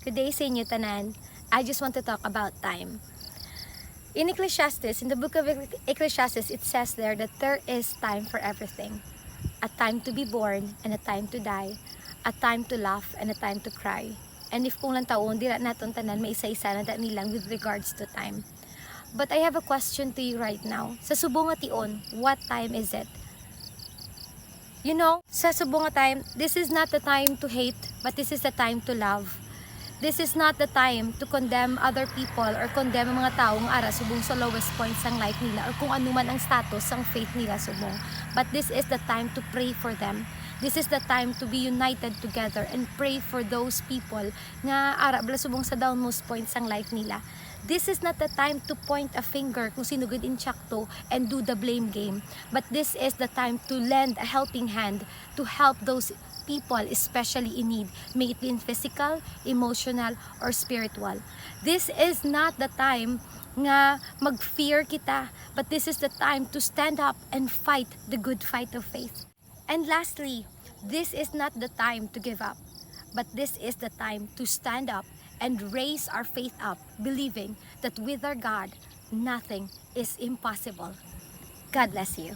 Good day sa inyo tanan. I just want to talk about time. In Ecclesiastes, in the book of Ecclesiastes, it says there that there is time for everything. A time to be born and a time to die. A time to laugh and a time to cry. And if kung lang taon, dira naton tanan may isa-isa na nilang with regards to time. But I have a question to you right now. Sa subong nga tion, what time is it? You know, sa subong nga time, this is not the time to hate, but this is the time to love. This is not the time to condemn other people or condemn mga taong ara subong sa lowest points ng life nila or kung ano man ang status ng faith nila subong. But this is the time to pray for them. This is the time to be united together and pray for those people nga ara bala subong sa downmost points ng life nila. This is not the time to point a finger kung sino good in to and do the blame game. But this is the time to lend a helping hand to help those people, especially in need, may it be in physical, emotional, or spiritual. This is not the time nga mag-fear kita, but this is the time to stand up and fight the good fight of faith. And lastly, this is not the time to give up, but this is the time to stand up and raise our faith up, believing that with our God, nothing is impossible. God bless you.